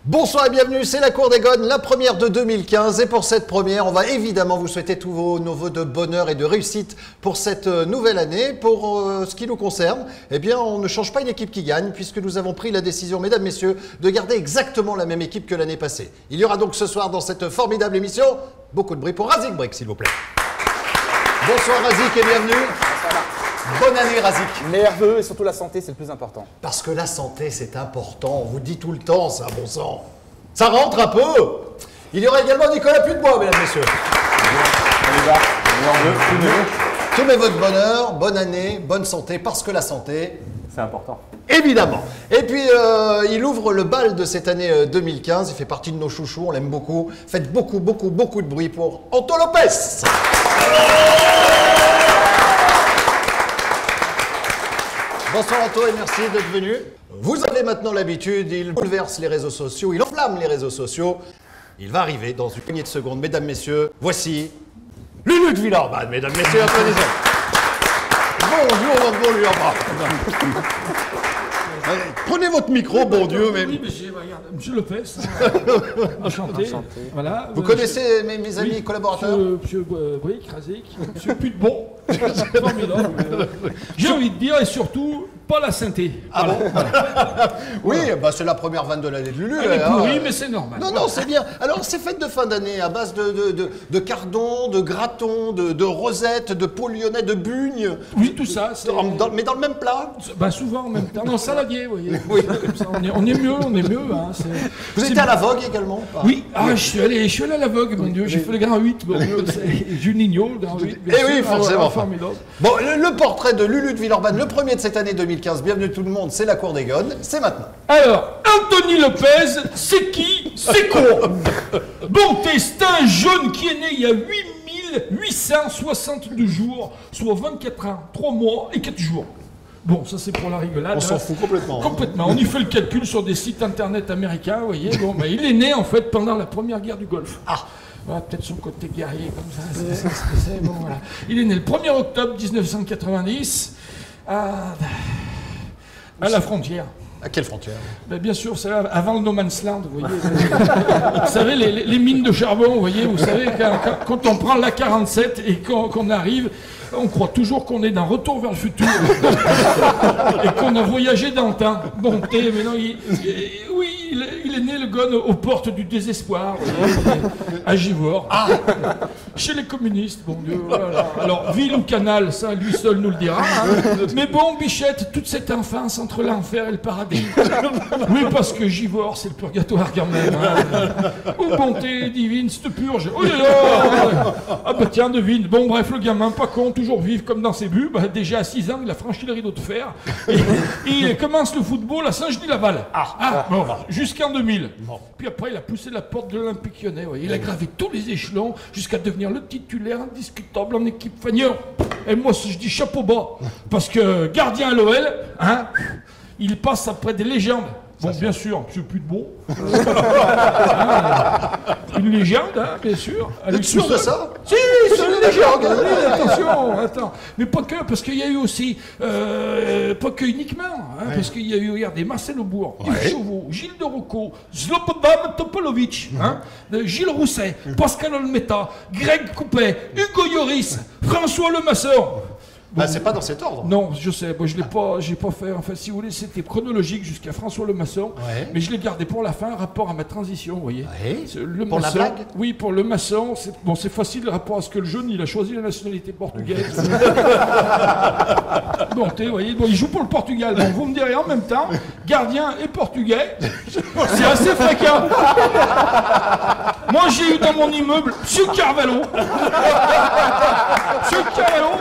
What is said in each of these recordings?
Bonsoir et bienvenue, c'est la Cour des Gones, la première de 2015. Et pour cette première, on va évidemment vous souhaiter tous nos vœux de bonheur et de réussite pour cette nouvelle année. Pour ce qui nous concerne, eh bien, on ne change pas une équipe qui gagne, puisque nous avons pris la décision, mesdames, messieurs, de garder exactement la même équipe que l'année passée. Il y aura donc ce soir, dans cette formidable émission, beaucoup de bruit pour Razik Brick, s'il vous plaît. Bonsoir Razik et bienvenue. Bonne année Razik. Nerveux et surtout la santé, c'est le plus important. Parce que la santé, c'est important. On vous dit tout le temps, ça, bon sang. Ça rentre un peu. Il y aura également Nicolas Pudebois, mesdames, messieurs. On y va. Tous mes vœux de bonheur, bonne année, bonne santé, parce que la santé... C'est important. Évidemment. Et puis, il ouvre le bal de cette année 2015. Il fait partie de nos chouchous, on l'aime beaucoup. Faites beaucoup de bruit pour Anto Lopez. Bonsoir Anto et merci d'être venu. Vous avez maintenant l'habitude, il bouleverse les réseaux sociaux, il enflamme les réseaux sociaux. Il va arriver dans une poignée de secondes. Mesdames, messieurs, voici Lulu de Villeurbanne. Mesdames, messieurs, applaudissez. Bonjour Villeurbanne. Prenez votre micro, bon Dieu. Mais... Oui, mais regarde, monsieur Lopez, enchanté. Voilà. Vous connaissez mes amis collaborateurs? Monsieur Brick, Razik, monsieur Pudebon. Formidable. J'ai envie de dire, et surtout, pas la synthé. Ah bon? Oui, bah c'est la première vanne de l'année de Lulu. Elle est pourrie, mais c'est normal. Non, c'est bien. Alors, ces fêtes de fin d'année à base de cardons, de gratons, de rosettes, de peau lyonnais, de bugnes. Oui, tout ça. Mais dans le même plat? Bah, souvent en même temps. Non, saladier, vous voyez. Oui. Comme ça, on est mieux. Hein. Vous étiez à la Vogue également? Oui, je suis allé à la Vogue, mon Dieu. J'ai fait le Grand 8. Bon, Juninho, le Grand 8. Eh oui, forcément. Formidable. Bon, le portrait de Lulu de Villeurbanne, le premier de cette année 2015. Bienvenue tout le monde, c'est la Cour des Gones. C'est maintenant. Alors, Anthony Lopez, c'est qui? C'est quoi? Bon, c'est un jeune qui est né il y a 8862 jours, soit 24 ans, 3 mois et 4 jours. Bon, ça c'est pour la rigolade. On s'en fout complètement. Complètement. On y fait le calcul sur des sites internet américains, vous voyez. Bon, bah, il est né en fait pendant la première guerre du Golfe. Ah. Voilà, peut-être son côté guerrier comme ça. C'est bon, voilà. Il est né le 1er octobre 1990 à la frontière. À quelle frontière? Ben bien sûr, c'est avant le No Man's Land, vous voyez. Vous savez, les mines de charbon, vous savez, quand on prend l'A47 et qu'on arrive, on croit toujours qu'on est dans Retour vers le futur et qu'on a voyagé dans le temps. Bon, mais non, il est né le gars aux portes du désespoir, à Givors, chez les communistes, bon Dieu, voilà. Alors, ville ou canal, ça, lui seul nous le dira. Hein. Mais bon, Bichette, toute cette enfance entre l'enfer et le paradis. Oui, parce que Givors, c'est le purgatoire quand même. Hein. Oh, bonté divine, cette purge. Oh là là. Ah bah tiens, devine. Bon, bref, le gamin, pas con, toujours vif comme dans ses buts. Bah, déjà à 6 ans, il a franchi le rideau de fer. Et il commence le football à Saint-Genis-Laval. Bon, jusqu'en 2000. Bon. Puis après, il a poussé la porte de l'Olympique Lyonnais. Il a gravé tous les échelons jusqu'à devenir le titulaire indiscutable en équipe Fagnon. Et moi, je dis chapeau bas. Parce que gardien à l'OL, hein, il passe après des légendes. Bon, bien sûr, M. Pudebon. Une légende, hein, bien sûr. Vous êtes sûr de ça? Si, c'est une légende. Attention, attends. Mais pas que, parce qu'il y a eu aussi, pas que uniquement, hein, parce qu'il y a eu, regardez, Marcel Aubourg, Yves Chauveau, Gilles de Rocco, Slobodan Topolovic, hein, Gilles Rousset, Pascal Olmeta, Greg Coupet, Hugo Lloris, François Lemasson. Bon, c'est pas dans cet ordre. Non, je sais. Moi, j'ai pas fait. Enfin, si vous voulez, c'était chronologique jusqu'à François Lemasson. Mais je l'ai gardé pour la fin, rapport à ma transition, vous voyez. Le pour maçon, la blague. Oui, pour le maçon. C'est facile, le rapport à ce que le jeune, il a choisi la nationalité portugaise. Bon, vous voyez, bon, il joue pour le Portugal. Bon, vous me direz en même temps, gardien et portugais, c'est assez fréquent. Moi, j'ai eu dans mon immeuble M. Carvalho. M. Carvalho.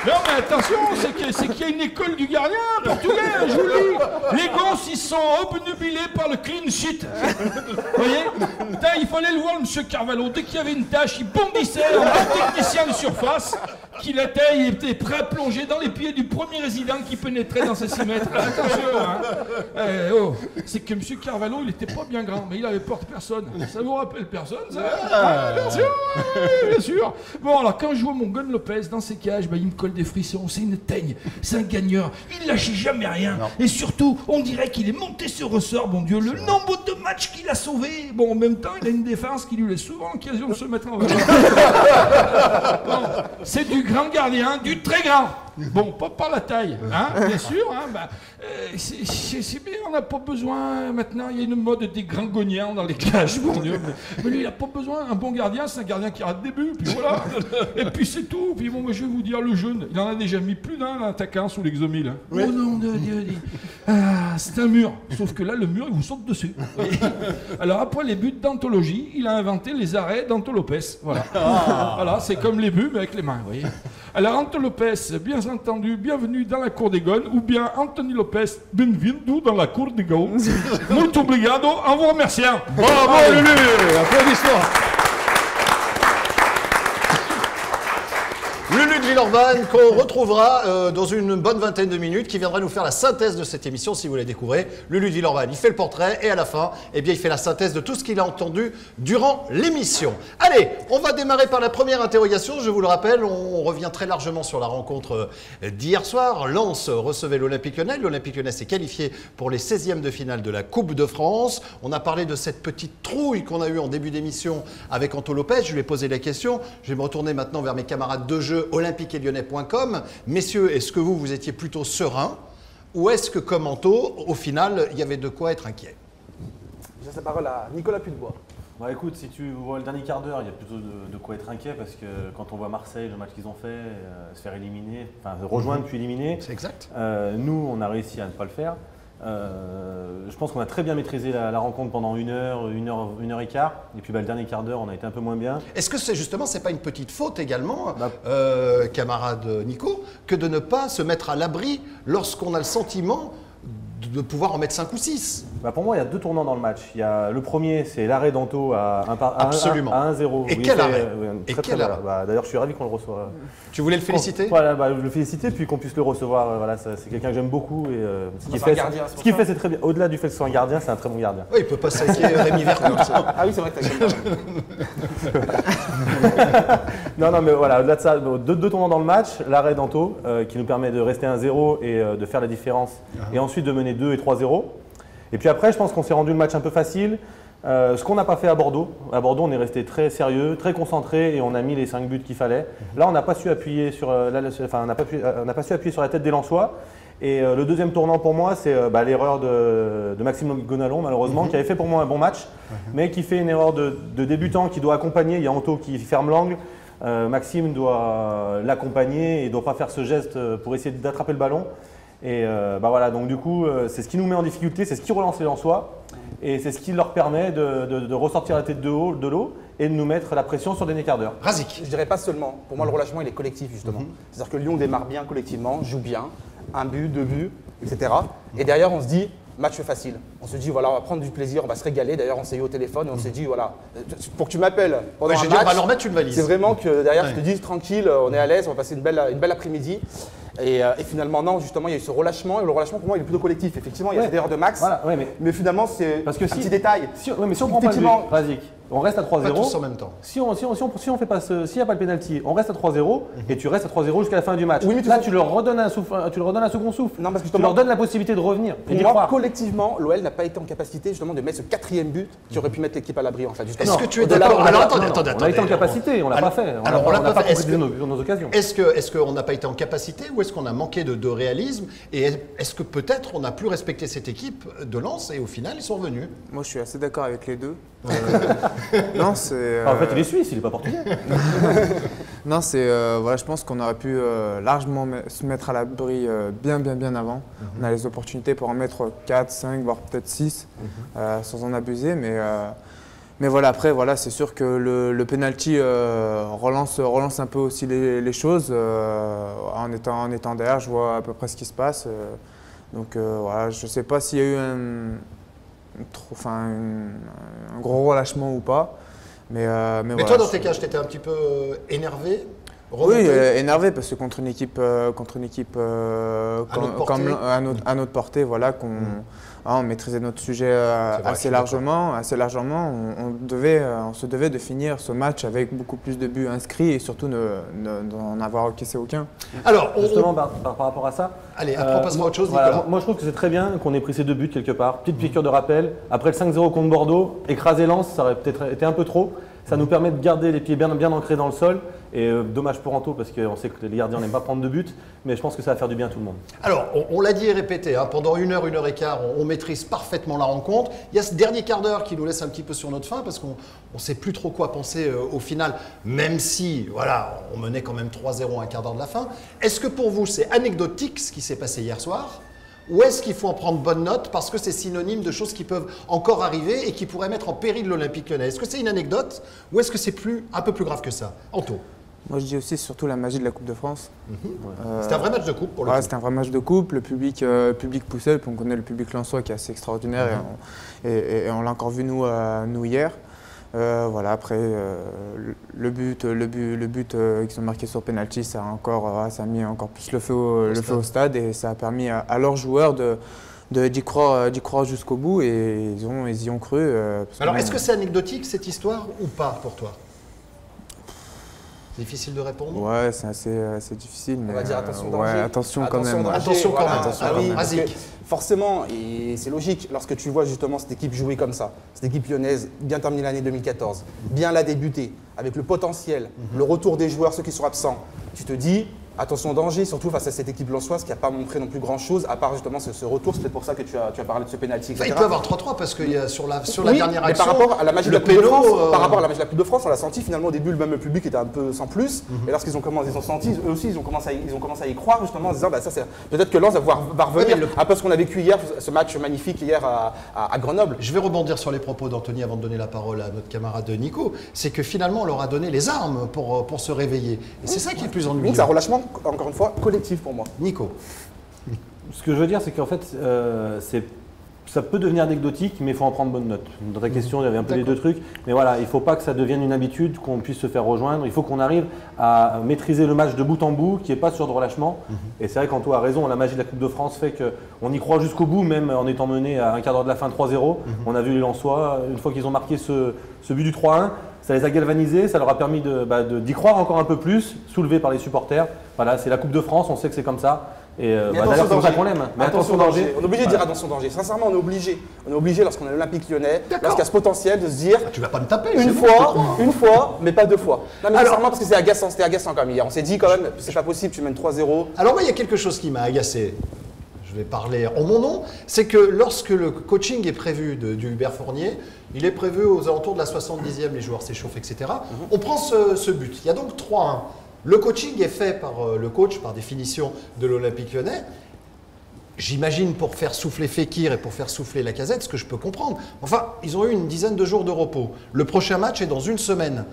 Non mais attention, c'est qu'il y a une école du gardien portugais, je vous le dis. Les gosses, ils sont obnubilés par le clean sheet. Vous voyez? Il fallait le voir, M. Carvalho. Dès qu'il y avait une tâche, il bondissait en technicien de surface qu'il atteigne était prêt à plonger dans les pieds du premier résident qui pénétrait dans ces 6 mètres. Attention, hein. C'est que M. Carvalho, il était pas bien grand, mais il avait peur de personne. Ça vous rappelle personne, ça? Bien sûr, bien sûr. Bon, alors quand je vois mon Gun Lopez dans ses cages, il me colle des frissons, c'est une teigne, c'est un gagneur, il lâchait jamais rien. Non. Et surtout, on dirait qu'il est monté sur ressort, bon Dieu, le nombre de matchs qu'il a sauvés. Bon, en même temps, il a une défense qui lui laisse souvent l'occasion de se mettre en valeur. Bon, c'est du grand gardien, du très grand. Bon, pas par la taille, hein, bien sûr. Hein, c'est bien, on n'a pas besoin. Maintenant, il y a une mode des gringognants dans les cages, mon Dieu. Mais lui, il n'a pas besoin. Un bon gardien, c'est un gardien qui rate des buts, puis voilà. Et puis c'est tout. Puis bon, moi, je vais vous dire, le jeune, il en a déjà mis plus d'un, l'attaquant, sous l'exomile. Hein. Oui. Oh non, de Dieu. C'est un mur. Sauf que là, le mur, il vous saute dessus. Alors, après les buts d'anthologie, il a inventé les arrêts d'Anto Lopez. Voilà. Voilà, c'est comme les buts, mais avec les mains, vous voyez. Alors, Anto Lopez, bien entendu, bienvenue dans la cour des Gones, ou bien Anthony Lopez, bienvenue dans la cour des Gones. Muito obrigado, en vous remerciant. Bravo, Lulu. Applaudissements. Lulu de Villeurbanne, qu'on retrouvera dans une bonne vingtaine de minutes, qui viendra nous faire la synthèse de cette émission, si vous la découvrez. Lulu de Villeurbanne, il fait le portrait et à la fin, eh bien, il fait la synthèse de tout ce qu'il a entendu durant l'émission. Allez, on va démarrer par la première interrogation. Je vous le rappelle, on revient très largement sur la rencontre d'hier soir. Lens recevait l'Olympique Lyonnais. L'Olympique Lyonnais s'est qualifié pour les 16e de finale de la Coupe de France. On a parlé de cette petite trouille qu'on a eue en début d'émission avec Anto Lopez. Je lui ai posé la question. Je vais me retourner maintenant vers mes camarades de jeu olympiqueetlyonnais.com. Messieurs, est-ce que vous étiez plutôt serein ou est-ce que, comme Anto, au final, il y avait de quoi être inquiet? Je laisse la parole à Nicolas Pudebois. Bah écoute, si tu vois le dernier quart d'heure, il y a plutôt de quoi être inquiet parce que quand on voit Marseille, le match qu'ils ont fait, se faire éliminer, enfin rejoindre puis éliminer. C'est exact. Nous, on a réussi à ne pas le faire. Je pense qu'on a très bien maîtrisé la rencontre pendant une heure et quart. Et puis le dernier quart d'heure, on a été un peu moins bien. Est-ce que c'est pas une petite faute également, camarade Nico, que de ne pas se mettre à l'abri lorsqu'on a le sentiment de pouvoir en mettre 5 ou 6? Pour moi, il y a 2 tournants dans le match. Il y a le premier, c'est l'arrêt d'Anto à 1-0. Et quel arrêt? D'ailleurs, je suis ravi qu'on le reçoive. Tu voulais le féliciter? Voilà, le féliciter, puis qu'on puisse le recevoir. Voilà, c'est quelqu'un que j'aime beaucoup. Et, ce qu'il fait, c'est très bien. Au-delà du fait que ce soit un gardien, c'est un très bon gardien. Oui, il ne peut pas saquer Rémi Vercout. Ah oui, c'est vrai que t'as Non, mais voilà, au-delà de ça, 2 tournants dans le match. L'arrêt d'Anto, qui nous permet de rester 1-0 et de faire la différence. Et ensuite de mener 2 et 3-0. Et puis après, je pense qu'on s'est rendu le match un peu facile. Ce qu'on n'a pas fait à Bordeaux. À Bordeaux, on est resté très sérieux, très concentré et on a mis les 5 buts qu'il fallait. Là, on n'a pas su appuyer sur, on n'a pas su appuyer sur la tête des Lensois. Et le deuxième tournant pour moi, c'est l'erreur de Maxime Gonalon, malheureusement, qui avait fait pour moi un bon match, mais qui fait une erreur de débutant qui doit accompagner. Il y a Anto qui ferme l'angle. Maxime doit l'accompagner et ne doit pas faire ce geste pour essayer d'attraper le ballon. Et voilà, donc du coup, c'est ce qui nous met en difficulté, c'est ce qui relance les Lensois et c'est ce qui leur permet de ressortir la tête de l'eau et de nous mettre la pression sur des quart d'heure. Razik. Je dirais pas seulement. Pour moi, le relâchement, il est collectif, justement. C'est-à-dire que Lyon démarre bien collectivement, joue bien, 1 but, 2 buts, etc. Et derrière, on se dit, match facile. On se dit, voilà, on va prendre du plaisir, on va se régaler. D'ailleurs, on s'est eu au téléphone et on s'est dit, voilà, pour que tu m'appelles pendant un match, on va leur mettre une valise. C'est vraiment que derrière, je te dis, tranquille, on est à l'aise, on va passer une belle après-midi. Et finalement, non, justement, il y a eu ce relâchement. Et le relâchement, pour moi, il est plutôt collectif. Effectivement, il y a cette erreur de Max. Voilà, mais finalement, c'est un petit détail. Si on prend pas le but, Razik, on reste à 3-0. Pas tous en même temps. Si on fait pas s'il n'y a pas le pénalty, on reste à 3-0 et tu restes à 3-0 jusqu'à la fin du match. Oui, là, tu leur redonnes un second souffle. Non, parce que tu leur donnes la possibilité de revenir. Pour moi, collectivement, l'OL n'a pas été en capacité justement de mettre ce 4e but qui aurait pu mettre l'équipe à l'abri. En fait, est-ce que tu es d'accord? Alors attendez. On a été en capacité, on l'a pas fait. Alors on l'a pas fait. Est-ce nos occasions? Est-ce qu'on n'a pas été en capacité ou est-ce qu'on a manqué de réalisme? Et est-ce que peut-être on n'a plus respecté cette équipe de Lens et au final ils sont revenus? Moi je suis assez d'accord avec les deux. Non, c'est. En fait, il est suisse, il n'est pas portugais. Non, c'est. Voilà, je pense qu'on aurait pu largement se mettre à l'abri bien avant. On a les opportunités pour en mettre 4, 5, voire peut-être 6, sans en abuser. Mais voilà, après, voilà, c'est sûr que le penalty relance un peu aussi les choses. En étant derrière, je vois à peu près ce qui se passe. Donc voilà, je ne sais pas s'il y a eu un gros relâchement ou pas. Mais voilà, voilà, toi, dans tes cas, tu étais un petit peu énervé Oui, remonter. énervé parce que contre une équipe à notre portée, voilà, on maîtrisait notre sujet vrai, assez largement. On se devait de finir ce match avec beaucoup plus de buts inscrits et surtout n'en avoir encaissé aucun. Alors, Justement, par rapport à ça, allez, après on passera à autre chose, voilà, Nicolas. moi je trouve que c'est très bien qu'on ait pris ces 2 buts quelque part. Petite piqûre de rappel. Après le 5-0 contre Bordeaux, écraser Lens, ça aurait peut-être été un peu trop. Ça nous permet de garder les pieds bien ancrés dans le sol. Et dommage pour Anto parce qu'on sait que les gardiens n'aiment pas prendre de buts. Mais je pense que ça va faire du bien à tout le monde. Alors, on l'a dit et répété, hein, pendant 1 heure, 1 heure et quart, on maîtrise parfaitement la rencontre. Il y a ce dernier quart d'heure qui nous laisse un petit peu sur notre faim parce qu'on ne sait plus trop quoi penser au final, même si voilà, on menait quand même 3-0 à un quart d'heure de la fin. Est-ce que pour vous, c'est anecdotique ce qui s'est passé hier soir? Ou est-ce qu'il faut en prendre bonne note parce que c'est synonyme de choses qui peuvent encore arriver et qui pourraient mettre en péril l'Olympique Lyonnais? Est-ce que c'est une anecdote ou est-ce que c'est un peu plus grave que ça? Anto. Moi, je dis aussi surtout la magie de la Coupe de France. C'était un vrai match de coupe pour le coup. C'était un vrai match de coupe. Le public poussait. On connaît le public lensois qui est assez extraordinaire et on l'a encore vu nous hier. Voilà, après, le but qu'ils ont marqué sur penalty, ça a mis encore plus le feu au stade et ça a permis à leurs joueurs d'y croire jusqu'au bout et ils y ont cru. Alors, est-ce que c'est anecdotique cette histoire ou pas pour toi? Difficile de répondre. Ouais, c'est assez difficile. Mais On va dire attention danger. Ouais, attention quand même. Danger, Attention quand même. Attention Ah quand oui, même. Parce vas-y. que forcément, et c'est logique, lorsque tu vois justement cette équipe jouer comme ça, cette équipe lyonnaise bien terminée l'année 2014, bien la débuter, avec le potentiel, le retour des joueurs, ceux qui sont absents, tu te dis attention au danger, surtout face à cette équipe lensoise qui n'a pas montré non plus grand-chose, à part justement ce retour. C'est peut-être pour ça que tu as parlé de ce pénalty, etc. Il peut y avoir 3-3 parce qu'il y a sur la Oui, dernière mais action, par rapport à la magie de le la Coupe de péno, France, par rapport à la magie de la Coupe de France, on l'a senti finalement au début, même le public était un peu sans plus. Et lorsqu'ils ont senti, eux aussi, ils ont commencé à y croire justement en se disant, bah, ça c'est peut-être que Lens va revenir. Oui, Un peu ce qu'on a vécu hier, ce match magnifique hier à Grenoble. Je vais rebondir sur les propos d'Anthony avant de donner la parole à notre camarade Nico. C'est que finalement, on leur a donné les armes pour se réveiller. Et c'est ça qui est le plus ennuyeux. Donc c'est un relâchement, encore une fois, collectif pour moi. Nico. Ce que je veux dire, c'est qu'en fait, ça peut devenir anecdotique, mais il faut en prendre bonne note. Dans ta question, il y avait un peu les deux trucs. Mais voilà, il ne faut pas que ça devienne une habitude, qu'on puisse se faire rejoindre. Il faut qu'on arrive à maîtriser le match de bout en bout, qui n'est pas sur de relâchement. Et c'est vrai qu'Anto a raison, la magie de la Coupe de France fait qu'on y croit jusqu'au bout, même en étant mené à un quart d'heure de la fin 3-0. On a vu les Lensois, une fois qu'ils ont marqué ce but du 3-1, ça les a galvanisés, ça leur a permis d'y croire encore un peu plus, soulevés par les supporters. Voilà, c'est la Coupe de France, on sait que c'est comme ça. Et d'ailleurs, c'est pour ça qu'on l'aime. Mais attention danger. On est obligé de dire attention danger. Sincèrement, on est obligé. On est obligé lorsqu'on est l'Olympique Lyonnais, lorsqu'il y a ce potentiel de se dire Tu vas pas me taper. une fois, mais pas 2 fois. Non, mais sincèrement, parce que c'est agaçant, c'était agaçant quand même hier. On s'est dit quand même, c'est pas possible, tu mènes 3-0. Alors moi, il y a quelque chose qui m'a agacé. Je vais parler en mon nom. C'est que lorsque le coaching est prévu du Hubert Fournier, il est prévu aux alentours de la 70e, les joueurs s'échauffent, etc. On prend ce but. Il y a donc 3-1. Le coaching est fait par le coach, par définition, de l'Olympique Lyonnais. J'imagine pour faire souffler Fekir et pour faire souffler Lacazette, ce que je peux comprendre. Enfin, ils ont eu une dizaine de jours de repos. Le prochain match est dans 1 semaine.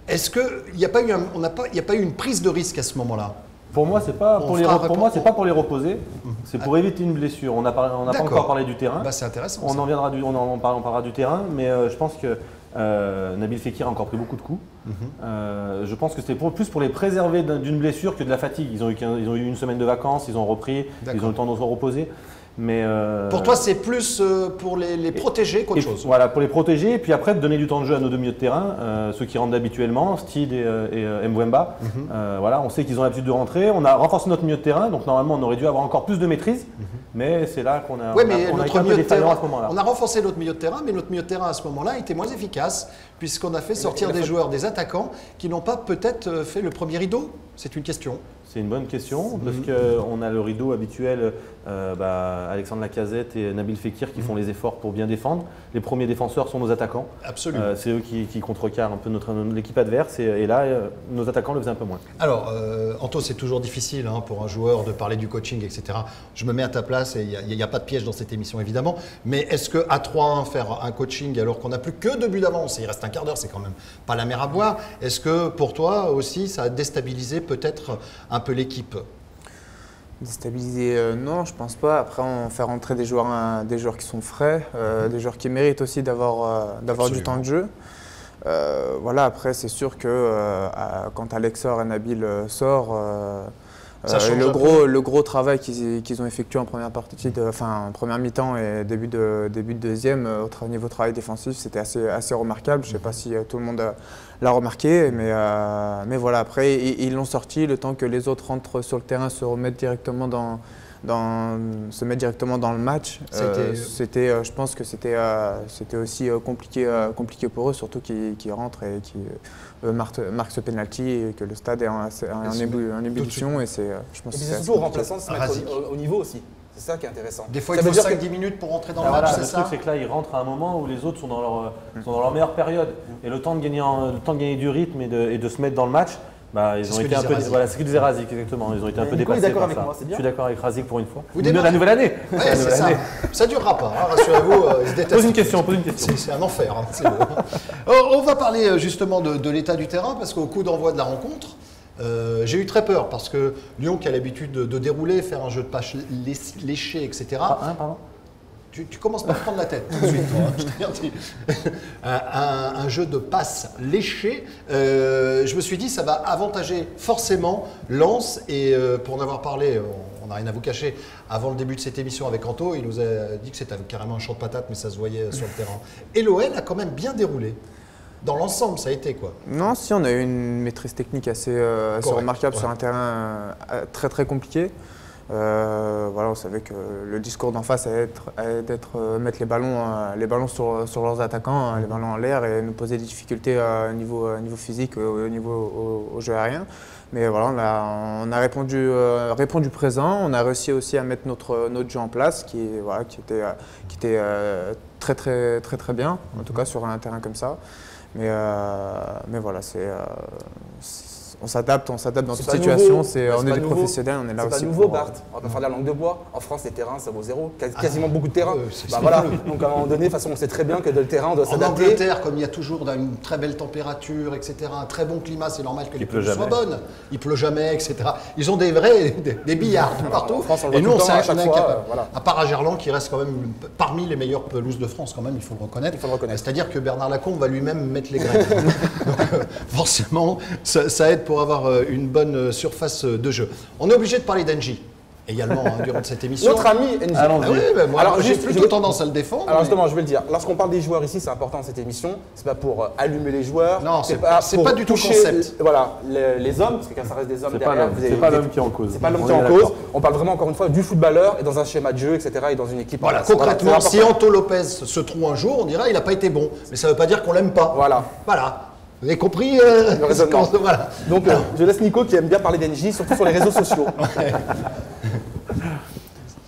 Est-ce qu'il n'y a pas eu une prise de risque à ce moment-là? Pour moi, c'est pas pour les reposer, c'est pour Ah. éviter une blessure. On n'a pas D'accord. encore parlé du terrain. Bah, c'est intéressant. On ça. en parlera du terrain, mais je pense que Nabil Fekir a encore pris beaucoup de coups. Je pense que c'était plus pour les préserver d'une blessure que de la fatigue. Ils ont eu 1 semaine de vacances, ils ont repris, D'accord. ils ont eu le temps de se reposer. Mais Pour toi, c'est plus pour les protéger qu'autre chose. Voilà, pour les protéger, et puis après de donner du temps de jeu à nos deux milieux de terrain, ceux qui rentrent habituellement, Steed et Mbouemba. Voilà, on sait qu'ils ont l'habitude de rentrer. On a renforcé notre milieu de terrain, donc normalement on aurait dû avoir encore plus de maîtrise, mais c'est là qu'on a, Oui, on a- mais on a notre été un peu milieu de défaillant terrain, à ce moment-là. on a renforcé notre milieu de terrain, mais notre milieu de terrain à ce moment-là était moins efficace, puisqu'on a fait sortir des joueurs, des attaquants, qui n'ont pas peut-être fait le premier rideau. C'est une question. C'est une bonne question, parce qu'on a le rideau habituel, Alexandre Lacazette et Nabil Fekir qui font les efforts pour bien défendre. Les premiers défenseurs sont nos attaquants. Absolument. C'est eux qui contrecarrent un peu l'équipe adverse, et là, nos attaquants le faisaient un peu moins. Alors, Anto, c'est toujours difficile pour un joueur de parler du coaching, etc. Je me mets à ta place et il n'y a pas de piège dans cette émission, évidemment. Mais est-ce qu'à 3-1, faire un coaching alors qu'on n'a plus que 2 buts d'avance, et il reste un quart d'heure, c'est quand même pas la mer à boire, est-ce que pour toi aussi, ça a déstabilisé peut-être un peu l'équipe? Déstabiliser, non, je pense pas. Après, on fait rentrer des joueurs qui sont frais, des joueurs qui méritent aussi d'avoir du temps de jeu. Voilà, après, c'est sûr que quand Alexor et Nabil sort, Ça change un le gros travail qu'ils ont effectué en première partie, en première mi-temps et début de deuxième, au niveau travail défensif, c'était assez remarquable. Je ne sais pas si tout le monde l'a remarqué, mais voilà, après, ils l'ont sorti le temps que les autres rentrent sur le terrain, se mettent directement dans le match. Je pense que c'était aussi compliqué pour eux, surtout qu'ils rentrent et qui marquent ce penalty et que le stade est en ébullition. Et je pense Et puis que c'est surtout aux remplaçants de se mettre Razik. au niveau aussi. C'est ça qui est intéressant. Des fois, Ça il veut faut dire 5-10 minutes pour rentrer dans Ah, le match, voilà, c'est le ça truc, c'est que là, ils rentrent à un moment où les autres sont dans leur meilleure période. Et le temps de gagner du rythme et de se mettre dans le match, bah, ils C'est ont ce que été un disait peu. Razik. Voilà, c'est ce que disait Razik, exactement. Ils ont été un peu Nico est dépassés d'accord par avec ça. moi, c'est bien. Je suis d'accord avec Razik pour une fois. Vous De démarrez. la nouvelle année. Ouais, La c'est nouvelle ça. année. Ça durera pas, hein, rassurez-vous, ils se détestent. Pose une question. C'est un enfer, hein, c'est beau. On va parler justement de l'état du terrain, parce qu'au coup d'envoi de la rencontre, j'ai eu très peur, parce que Lyon, qui a l'habitude de dérouler, faire un jeu de passe léché, etc. Pardon. Tu commences par prendre la tête tout de suite, toi, hein, je t'avertis. Un jeu de passe léché, je me suis dit ça va avantager forcément Lens, et pour en avoir parlé, on n'a rien à vous cacher, avant le début de cette émission avec Anto, il nous a dit que c'était carrément un champ de patates, mais ça se voyait sur le terrain. Et l'OL a quand même bien déroulé. Dans l'ensemble, ça a été quoi? Non, si on a eu une maîtrise technique assez remarquable sur un terrain très très compliqué. Voilà, on savait que le discours d'en face allait être mettre les ballons sur leurs attaquants, les ballons en l'air, et nous poser des difficultés au niveau physique, au jeu aérien. Mais voilà, on a répondu présent. On a réussi aussi à mettre notre jeu en place, qui était très bien, en tout cas sur un terrain comme ça. Mais voilà, on s'adapte dans toute situation. On est des professionnels, on est là aussi. C'est pas nouveau, Bart. On va pas faire de la langue de bois. En France, les terrains, ça vaut zéro. Quasiment beaucoup de terrains. Voilà. Donc à un moment donné, de toute façon, on sait très bien que le terrain, on doit En s'adapter. Angleterre, comme il y a toujours une très belle température, etc., un très bon climat, c'est normal que les pelouses soient bonnes. Il pleut jamais, etc. Ils ont des billards partout. En France, on le et voit nous, tout on le temps, à s'est chaque incapable. fois, voilà. À part à Gerland, qui reste quand même parmi les meilleures pelouses de France, quand même, il faut le reconnaître. C'est-à-dire que Bernard Lacombe va lui-même mettre les graines. Donc, forcément, ça aide pour avoir une bonne surface de jeu. On est obligé de parler d'Engie également durant cette émission. Notre ami NJ. Ah oui, moi, Alors, j'ai juste, plutôt tendance à le défendre. Alors mais- justement, je vais le dire. Lorsqu'on parle des joueurs ici, c'est important dans cette émission. C'est pas pour allumer les joueurs. Non, c'est pour pas du tout le toucher, concept. Voilà, les hommes, parce que quand ça reste des hommes C'est pas derrière, l'homme. vous C'est avez- pas l'homme qui est en cause. C'est pas l'homme On qui est est en d'accord. cause. On parle vraiment encore une fois du footballeur et dans un schéma de jeu, etc. et dans une équipe. en Voilà, place. concrètement, c'est si important. Anto Lopez se trouve un jour, on dira il n'a pas été bon. Mais ça ne veut pas dire qu'on l'aime pas. Voilà. Voilà. Vous avez compris Le raisonnement. Voilà. Donc je laisse Nico qui aime bien parler d'NJ, surtout sur les réseaux sociaux.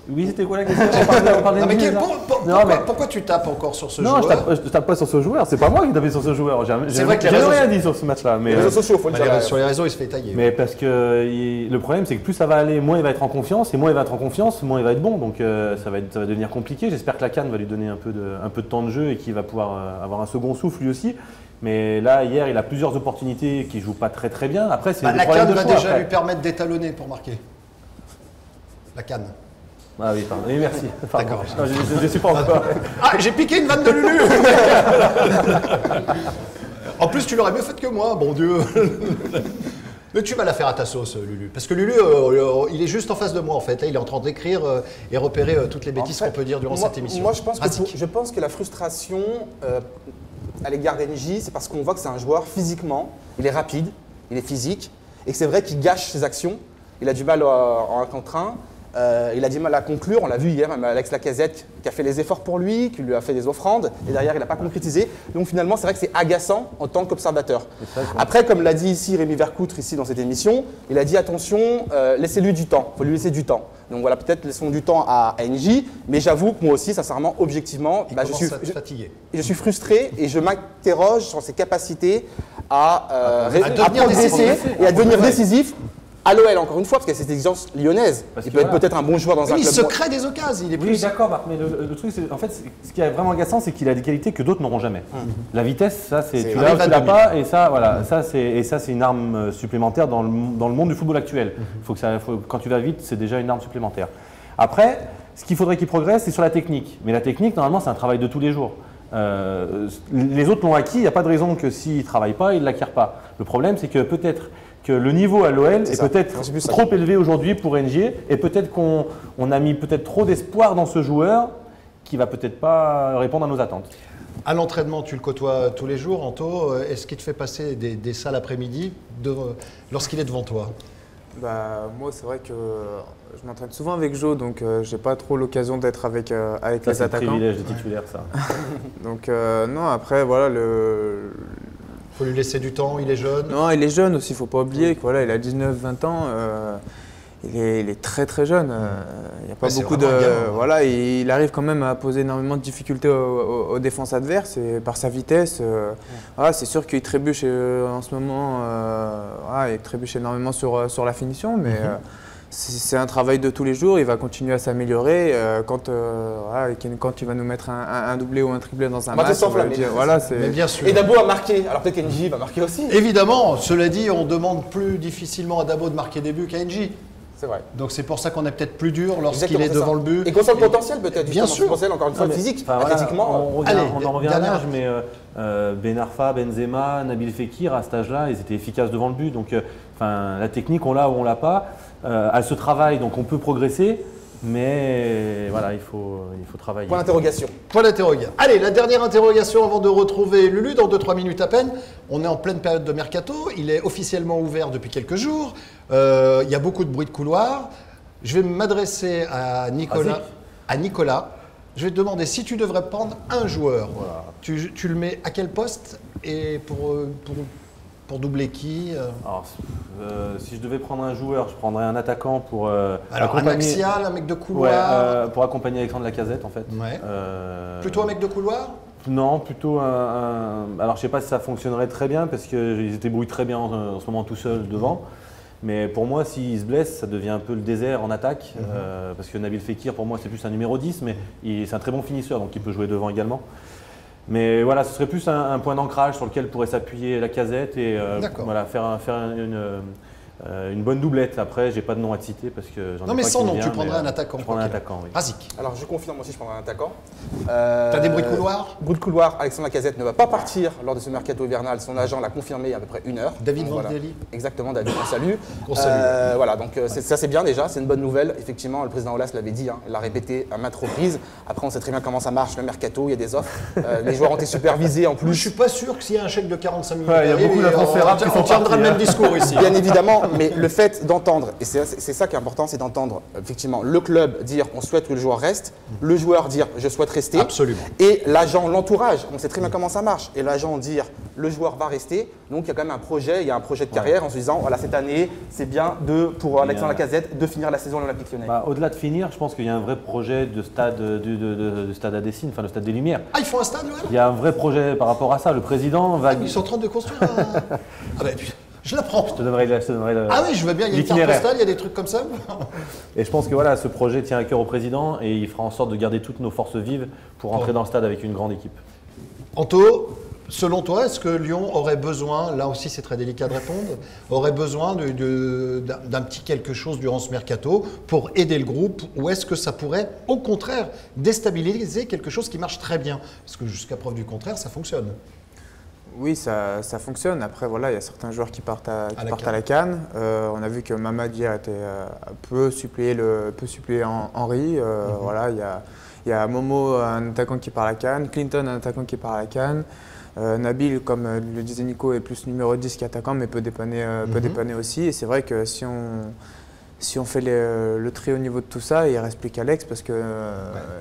Oui, c'était quoi la question? On parlait Ah, mais de quel- lui, là. pourquoi, Non, mais- pourquoi tu tapes encore sur ce Non, joueur je tape pas sur ce joueur. C'est pas moi qui tapais sur ce joueur. C'est vrai que les J'ai réseaux- rien dit sur ce match-là. Mais, Les réseaux sociaux, faut le dire. Sur les réseaux, il se fait tailler. mais parce que le problème, c'est que plus ça va aller, moins il va être en confiance. Et moins il va être en confiance, moins il va être bon. Donc ça va devenir compliqué. J'espère que la CAN va lui donner un peu de temps de jeu et qu'il va pouvoir avoir un second souffle lui aussi. Mais là, hier, il a plusieurs opportunités qui ne jouent pas très très bien. Après, c'est des la problèmes canne de va choix, déjà après. lui permettre d'étalonner pour marquer. La canne. Ah oui, pardon. Oui, merci. Pardon. D'accord. Non, je ne suis pas encore. Ah, j'ai piqué une vanne de Lulu. En plus, tu l'aurais mieux faite que moi, bon Dieu. Mais tu vas la faire à ta sauce, Lulu. Parce que Lulu, il est juste en face de moi, en fait. Là, il est en train d'écrire et repérer toutes les bêtises En fait, qu'on peut dire durant moi- cette émission. Moi, je pense, Razik. je pense que la frustration à l'égard d'NJ, c'est parce qu'on voit que c'est un joueur physiquement, il est rapide, il est physique, et que c'est vrai qu'il gâche ses actions. Il a du mal en 1 contre 1. Il a du mal à conclure, on l'a vu hier, même Alex Lacazette qui a fait les efforts pour lui, qui lui a fait des offrandes, et derrière il n'a pas concrétisé. Donc finalement, c'est vrai que c'est agaçant en tant qu'observateur. Après, comme l'a dit ici Rémi Vercoutre, ici dans cette émission, il a dit attention, laissez-lui du temps, il faut lui laisser du temps. Donc voilà, peut-être laissons du temps à NJ, mais j'avoue que moi aussi, sincèrement, objectivement, Il je commence suis, à te fatiguer. je suis frustré et je m'interroge sur ses capacités à devenir progresser décisif. et à devenir Ouais. décisif. À l'OL, encore une fois, parce qu'il y a cette exigence lyonnaise. Parce Il que peut être voilà. peut-être un bon joueur dans un Oui, il club. se crée des occasions. Il est Oui, plus. d'accord, Marc, mais le truc, c'est en fait, ce qui est vraiment agaçant, c'est qu'il a des qualités que d'autres n'auront jamais. La vitesse, ça, tu un l'as ou tu l'as évalué. pas, et ça, voilà, ça, c'est une arme supplémentaire dans le monde du football actuel. Quand tu vas vite, c'est déjà une arme supplémentaire. Après, ce qu'il faudrait qu'il progresse, c'est sur la technique. Mais la technique, normalement, c'est un travail de tous les jours. Les autres l'ont acquis, il n'y a pas de raison que s'ils ne travaillent pas, ils ne l'acquièrent pas. Le problème, c'est que peut-être que le niveau à l'OL est peut-être trop élevé aujourd'hui pour NG et peut-être qu'on a mis peut-être trop d'espoir dans ce joueur qui va peut-être pas répondre à nos attentes. À l'entraînement, tu le côtoies tous les jours, Anto. Est-ce qu'il te fait passer des salles après-midi lorsqu'il est devant toi? Bah, moi, c'est vrai que je m'entraîne souvent avec Joe, donc j'ai pas trop l'occasion d'être avec les attaquants. C'est un privilège de titulaire, ça. Donc non, après, voilà, Faut lui laisser du temps, il est jeune. Non, il est jeune aussi, il ne faut pas oublier qu'il voilà, il a 19-20 ans, il est très très jeune. Il n'y a pas beaucoup de. Voilà, il arrive quand même à poser énormément de difficultés aux défenses adverses et par sa vitesse. Voilà, c'est sûr qu'il trébuche en ce moment, voilà, il trébuche énormément sur la finition, mais c'est un travail de tous les jours, il va continuer à s'améliorer. Quand il va nous mettre un doublé ou un triplé dans un match, on va dire, voilà, mais bien sûr. Et Dabo a marqué, alors peut-être qu'Engie va marquer aussi. Évidemment, cela dit, on demande plus difficilement à Dabo de marquer des buts qu'à NJ. C'est vrai. Donc c'est pour ça qu'on est peut-être plus dur lorsqu'il est devant le but. Et qu'on sent le potentiel peut-être. Bien sûr. Potentiel, encore une fois, physique, athlétiquement. On en revient à l'âge, mais Ben Arfa, Benzema, Nabil Fekir, à cet âge-là, ils étaient efficaces devant le but. Donc la technique, on l'a ou on l'a pas. Elle se travaille, donc on peut progresser. Mais voilà, il faut travailler. Point d'interrogation. Point d'interrogation. Allez, la dernière interrogation avant de retrouver Lulu dans 2-3 minutes à peine. On est en pleine période de mercato. Il est officiellement ouvert depuis quelques jours. Il y a beaucoup de bruit de couloir. Je vais m'adresser à Nicolas. Je vais te demander si tu devrais prendre un joueur. Voilà. Tu le mets à quel poste et pour doubler qui Alors, si je devais prendre un joueur, je prendrais un attaquant pour accompagner… Un axial, un mec de couloir pour accompagner Alexandre Lacazette en fait. Ouais. Plutôt un mec de couloir? Non, plutôt alors je sais pas si ça fonctionnerait très bien parce qu'ils se débrouillent très bien en ce moment tout seuls devant. Mais pour moi, s'il se blesse, ça devient un peu le désert en attaque. Parce que Nabil Fekir, pour moi, c'est plus un numéro 10, mais c'est un très bon finisseur, donc il peut jouer devant également. Mais voilà, ce serait plus un point d'ancrage sur lequel pourrait s'appuyer Lacazette et voilà, faire une bonne doublette. Après, j'ai pas de nom à te citer parce que j'en ai pas. Non, mais sans nom, tu prendrais un attaquant. Je prendrais un attaquant, oui. Razik. Alors je confirme aussi, je prendrai un attaquant. T'as des bruits de couloir? Bruit de couloir, Alexandre Lacazette ne va pas partir lors de ce mercato hivernal. Son agent l'a confirmé il y a à peu près 1 heure. David Voilà. Vandelli. Exactement, David, on salue. On salue. Voilà, donc ça c'est bien déjà, c'est une bonne nouvelle. Effectivement, le président Aulas l'avait dit, il l'a répété à maintes reprises. Après, on sait très bien comment ça marche, le mercato, il y a des offres. Les joueurs ont été supervisés en plus. Je suis pas sûr que s'il y a un chèque de 45 millions, il y a beaucoup d'intransférables qui sont tiendra le même discours ici. Bien évidemment, mais le fait d'entendre, et c'est ça qui est important, c'est d'entendre effectivement le club dire on souhaite que le joueur reste, le joueur dire je souhaite rester, absolument, et l'agent, l'entourage, on sait très bien comment ça marche, et l'agent dire le joueur va rester, donc il y a quand même un projet, il y a un projet de carrière en se disant voilà cette année c'est bien pour Alexandre Lacazette de finir la saison à l'Olympique Lyonnais. Au-delà de finir, je pense qu'il y a un vrai projet de stade de stade à Dessines, enfin le stade des Lumières. Ah, ils font un stade là? Il y a un vrai projet par rapport à ça. Le président va. Ils sont en train de construire un… Ah bah, je l'apprends. Je te donnerai le. Ah oui, je veux bien, il y a une carte postale, il y a des trucs comme ça. Et je pense que voilà, ce projet tient à cœur au président et il fera en sorte de garder toutes nos forces vives pour rentrer dans le stade avec une grande équipe. Anto, selon toi, est-ce que Lyon aurait besoin, là aussi c'est très délicat de répondre, aurait besoin d'un petit quelque chose durant ce mercato pour aider le groupe, ou est-ce que ça pourrait au contraire déstabiliser quelque chose qui marche très bien? Parce que jusqu'à preuve du contraire, ça fonctionne. Oui, ça fonctionne. Après, voilà, il y a certains joueurs qui partent à la CAN. On a vu que Mamad hier peut suppléer Henry. Voilà, il y a Momo, un attaquant qui part à la CAN. Clinton, un attaquant qui part à la CAN. Nabil, comme le disait Nico, est plus numéro 10 qu'attaquant, mais peut dépanner aussi. Et c'est vrai que si on fait le tri au niveau de tout ça, il ne reste plus qu'Alex parce que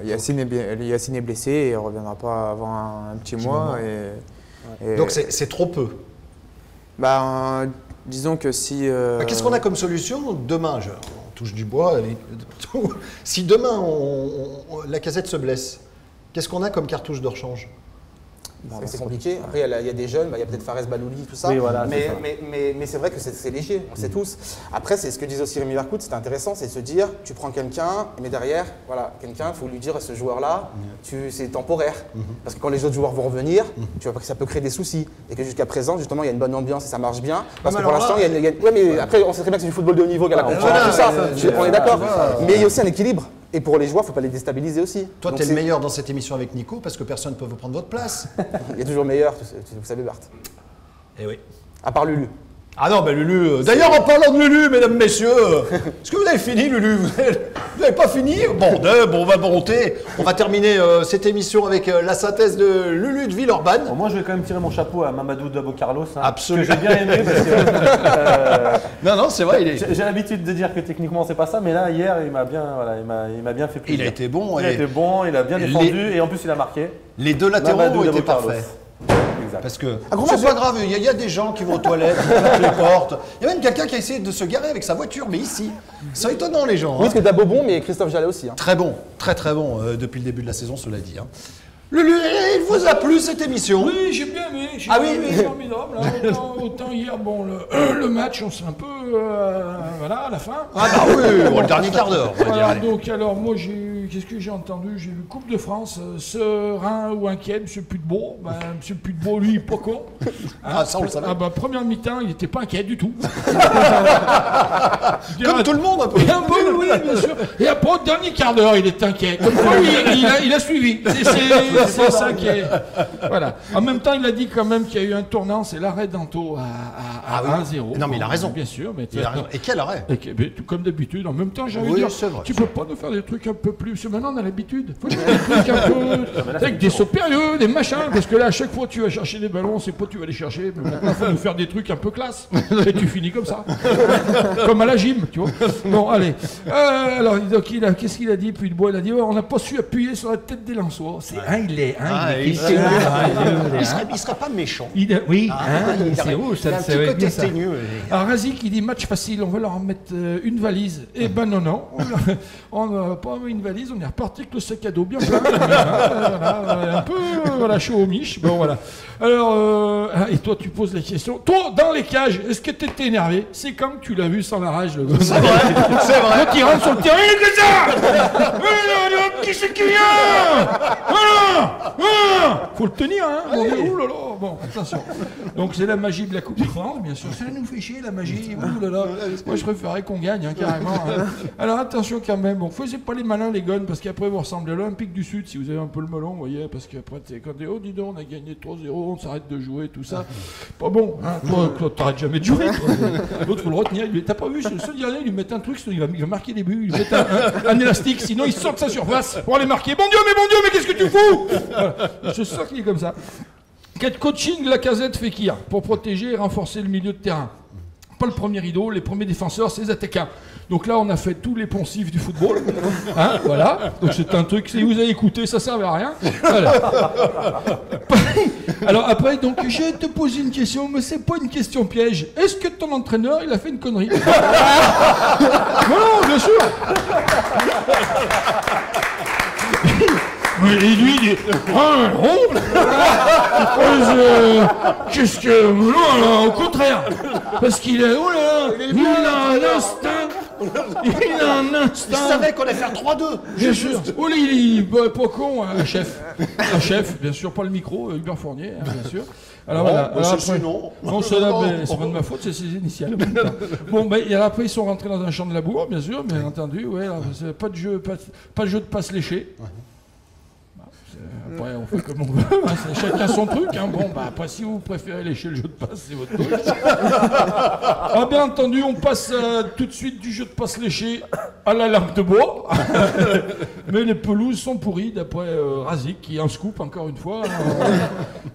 Yacine est blessé et il ne reviendra pas avant un petit mois. Donc c'est trop peu. Disons que si… Qu'est-ce qu'on a comme solution demain? On touche du bois. Si demain Lacazette se blesse, qu'est-ce qu'on a comme cartouche de rechange? C'est compliqué. Après, il y a des jeunes, il y a peut-être Fares Balouli, tout ça. Oui, voilà, mais c'est vrai que c'est léger, on le sait tous. Après, c'est ce que disait aussi Rémi Vercout, c'était intéressant, c'est de se dire, tu prends quelqu'un, mais derrière, voilà, quelqu'un, il faut lui dire à ce joueur-là, c'est temporaire. Parce que quand les autres joueurs vont revenir, tu vois que ça peut créer des soucis. Et que jusqu'à présent, justement, il y a une bonne ambiance et ça marche bien. Parce que pour l'instant, il y a… Ouais, mais après, on sait très bien que c'est du football de haut niveau, qu'il y a la concurrence, tout ça. On est d'accord. Mais il y a aussi un équilibre. Et pour les joueurs, il ne faut pas les déstabiliser aussi. Toi, Donc tu es le c'est- meilleur dans cette émission avec Nico parce que personne ne peut vous prendre votre place. Il y a toujours meilleur, vous savez, Bart. Eh oui. À part Lulu. Ah non, Lulu. D'ailleurs, en parlant de Lulu, mesdames, messieurs, est-ce que vous avez fini, Lulu? Vous n'avez pas fini? Bon, on va monter. On va terminer cette émission avec la synthèse de Lulu de Villeurbanne. Bon, moi, je vais quand même tirer mon chapeau à Mamadou Dabo Carlos. Absolument. Que j'ai bien aimé parce que Non, c'est vrai, il est. j'ai l'habitude de dire que techniquement, c'est pas ça, mais là, hier, il m'a bien, il m'a bien fait plaisir. Il a été bon. Il a été bon, il a bien défendu et en plus, il a marqué. Les deux latéraux Mamadou ont été Dabo Carlos. parfaits. Exact. Parce que gros c'est match, pas grave, il y a des gens qui vont aux toilettes, qui claquent les portes. Il y a même quelqu'un qui a essayé de se garer avec sa voiture, mais ici. C'est étonnant, les gens. Oui, hein. parce que Dabo bon, mais Christophe Jallet aussi. Hein. Très bon, très bon depuis le début de la saison, cela dit. Hein. Lulu, il vous a plu cette émission? Oui, j'ai bien aimé. Ah oui, c'est formidable. Hein. Autant hier, bon, le match, on s'est un peu. Voilà, à la fin. Ah bah oui, bon, le dernier quart d'heure, on va Voilà, dire. donc alors moi j'ai eu, qu'est-ce que j'ai entendu? J'ai eu Coupe de France, serein ou inquiet, M. Pudbeau. Ben, M. Pudbeau, lui, pas con. Ah, ça, on le savait. Ah bah première mi-temps, il n'était pas inquiet du tout. Comme tout le monde un peu. Et un peu, oui, bien sûr. Et après, au dernier quart d'heure, il est inquiet. Comme quoi, il a suivi. C'est ça qui est. Voilà. En même temps, il a dit quand même qu'il y a eu un tournant, c'est l'arrêt d'Anto à 1-0. Non, mais il a raison. Bien sûr. Mais Il a raison. Et quel arrêt? mais comme d'habitude, en même temps, j'ai envie de Oui, dire, c'est vrai. tu peux pas nous faire des trucs un peu plus. Parce que maintenant, on a l'habitude. Faut faire des trucs un peu. Avec des sauts périlleux, des machins. Parce que là, à chaque fois, tu vas chercher des ballons, c'est pas tu vas les chercher. Mais maintenant, faut nous faire des trucs un peu classe. Et tu finis comme ça. Comme à la gym, tu vois. Bon, allez. Alors, donc, qu'est-ce qu'il a dit? Puis il a dit, on n'a pas su appuyer sur la tête des Lensois. C'est il est. Il serait pas méchant. Oui, Il c'est a où ça un te petit savait côté bien ça. teigneux. Alors Razik il dit match facile, on va leur en mettre une valise. Eh ben non, on n'a pas mis une valise, on est reparti avec le sac à dos bien plein. Voilà, un peu chaud au miche. Bon voilà. Alors, et toi tu poses la question. Toi, dans les cages, est-ce que t'étais énervé? C'est comme tu l'as vu sans la rage, le gars. C'est vrai. Quand il rentre sur le terrain, il est que ça. Qui c'est qui vient? Voilà. Faut le tenir, hein. Ouh là là. Bon, attention. Donc c'est la magie de la Coupe de France, bien sûr. Ça nous fait chier la magie. Ouh là là. Moi je préférerais qu'on gagne, hein, carrément. Hein. Alors attention quand même. Bon, faisez pas les malins les gones parce qu'après vous ressemblez à l'Olympique du Sud si vous avez un peu le melon, vous voyez. Parce qu'après quand t'es dis donc, on a gagné 3-0, on s'arrête de jouer, tout ça. Pas bon. Hein. Toi, t'arrêtes jamais de jouer. L'autre faut le retenir. T'as pas vu ce dernier, il lui met un truc, il va marquer des buts, il lui met un élastique, sinon il sort de sa surface pour aller marquer. Bon Dieu, mais qu'est-ce que tu fous? Voilà. Je sens qu'il est comme ça. Quel coaching Lacazette Fekir pour protéger et renforcer le milieu de terrain? Pas le premier rideau, les premiers défenseurs, c'est les attaquants. Donc là, on a fait tous les poncifs du football. Hein, voilà. Donc c'est un truc, si vous avez écouté, ça ne servait à rien. Voilà. Alors après, donc, je vais te poser une question, mais c'est pas une question piège. Est-ce que ton entraîneur, il a fait une connerie? Non, bien sûr. Et lui, il dit, qu'est-ce que... Non, au contraire. Parce qu'il est... Oh là là, il a un instinct. Il a un instinct. Il savait qu'on allait faire 3-2. Bien sûr. Oh là, il est pas con, un chef. Un chef, bien sûr, pas le micro, Hubert Fournier, hein, bien sûr. Alors voilà. Alors, c'est après, non. non, c'est pas de ma faute, c'est ses initiales. Bon, ben, et après, ils sont rentrés dans un champ de labour, bien sûr, bien entendu. Ouais, alors, pas de jeu de passe léché. Après, on fait comme on veut, hein, c'est chacun son truc. Hein. Bon, bah, après, si vous préférez lécher le jeu de passe, c'est votre truc. Ah, bien entendu, on passe tout de suite du jeu de passe léché à la lampe de bois. Mais les pelouses sont pourries, d'après Razik, qui en scoop encore une fois.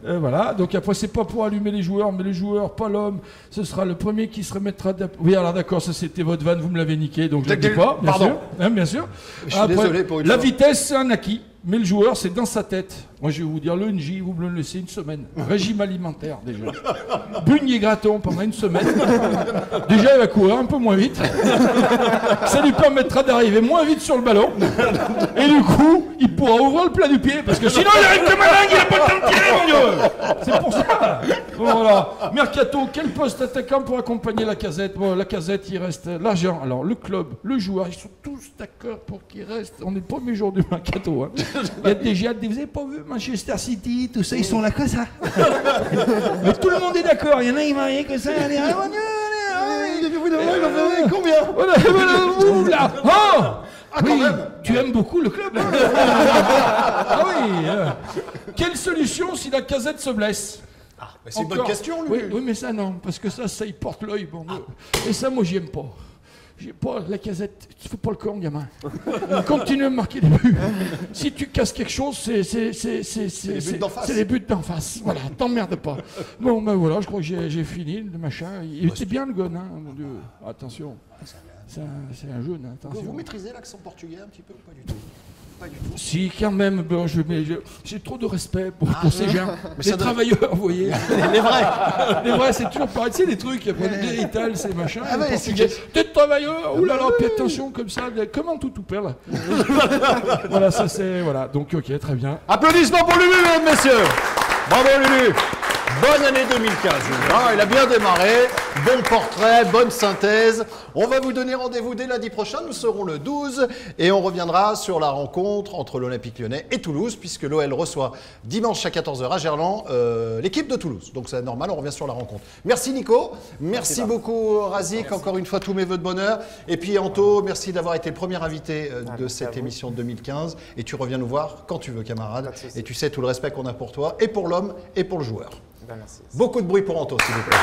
Voilà, donc après, c'est pas pour allumer les joueurs, mais les joueurs, pas l'homme. Ce sera le premier qui se remettra. Oui, alors d'accord, ça c'était votre vanne, vous me l'avez niqué, donc je ne le dis pas, bien Pardon. sûr. Hein, bien sûr. Je suis désolé pour une la fois. vitesse, c'est un acquis. Mais le joueur, c'est dans sa tête. Moi, je vais vous dire, le NJ, vous me le laissez une semaine. Régime alimentaire, déjà. Bugnes et Graton pendant une semaine. Déjà, il va courir un peu moins vite. Ça lui permettra d'arriver moins vite sur le ballon. Et du coup, il pourra ouvrir le plat du pied. Parce que sinon, il arrive comme un dingue, il n'a pas le temps de tirer, mon Dieu. C'est pour ça. Voilà. Mercato, quel poste attaquant pour accompagner Lacazette? Bon, Lacazette, il reste l'argent. Alors, le club, le joueur, ils sont tous d'accord pour qu'il reste. On est le premier jour du mercato. Hein. Il y a déjà, vous avez pas vu Manchester City, tout ça, ils sont là que ça. Mais tout le monde est d'accord. Il y en a, ils marient que ça. Allez, combien? Voilà, là. Oh, Ah, quand même. Tu aimes beaucoup le club hein? Ah oui. Quelle solution si la Casette se blesse? C'est une bonne question, lui. Oui, oui, mais ça non, parce que ça il porte l'œil. Bon, et ça, moi, j'y aime pas. J'ai pas la Casette, tu fais pas le con, gamin. Continue à marquer des buts. Si tu casses quelque chose, c'est les buts d'en face. Voilà, t'emmerdes pas. Bon, ben voilà, je crois que j'ai fini le machin. Il était bien le gun, hein, mon Dieu. Attention, c'est un jeune, attention. Vous maîtrisez l'accent portugais un petit peu ou pas du tout? Pas du tout. Si, quand même, bon, j'ai trop de respect pour ces gens. Les ça travailleurs, vous voyez. Les vrais. Les vrais, c'est toujours pareil. Tu sais, les trucs, il y a pas de héritage, ces machins. Ah ouais, les Portugais. T'es travailleur, oulala, puis attention, comme ça, comment tout perd là. Voilà, ça c'est. Voilà, donc ok, très bien. Applaudissements pour Lulu, mesdames, messieurs. Bravo, Lulu. Bonne année 2015. Ah, il a bien démarré. Bon portrait, bonne synthèse. On va vous donner rendez-vous dès lundi prochain. Nous serons le 12 et on reviendra sur la rencontre entre l'Olympique Lyonnais et Toulouse, puisque l'OL reçoit dimanche à 14h à Gerland l'équipe de Toulouse. Donc c'est normal, on revient sur la rencontre. Merci Nico. Merci beaucoup Razik. Encore une fois, tous mes vœux de bonheur. Et puis Anto, merci d'avoir été le premier invité de cette émission de 2015. Et tu reviens nous voir quand tu veux, camarade. Et tu sais tout le respect qu'on a pour toi, et pour l'homme, et pour le joueur. Merci. Beaucoup de bruit pour Anto, s'il vous plaît.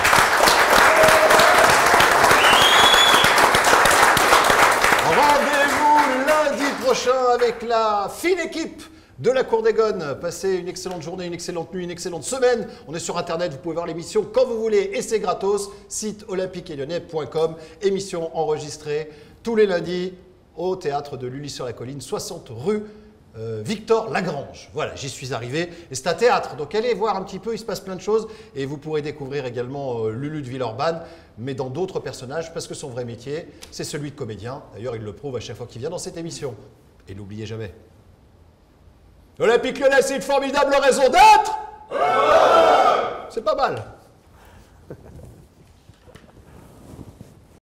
Rendez-vous lundi prochain avec la fine équipe de la Cour des Gones. Passez une excellente journée, une excellente nuit, une excellente semaine. On est sur Internet, vous pouvez voir l'émission quand vous voulez et c'est gratos. Site olympiqueetlyonnais.com. Émission enregistrée tous les lundis au théâtre de Lully-sur-la-Colline, 60 rue Victor Lagrange. Voilà, j'y suis arrivé. Et c'est un théâtre, donc allez voir un petit peu, il se passe plein de choses. Et vous pourrez découvrir également Lulu de Villeurbanne, mais dans d'autres personnages, parce que son vrai métier, c'est celui de comédien. D'ailleurs, il le prouve à chaque fois qu'il vient dans cette émission. Et n'oubliez jamais. L'Olympique Lyonnais, c'est une formidable raison d'être. C'est pas mal.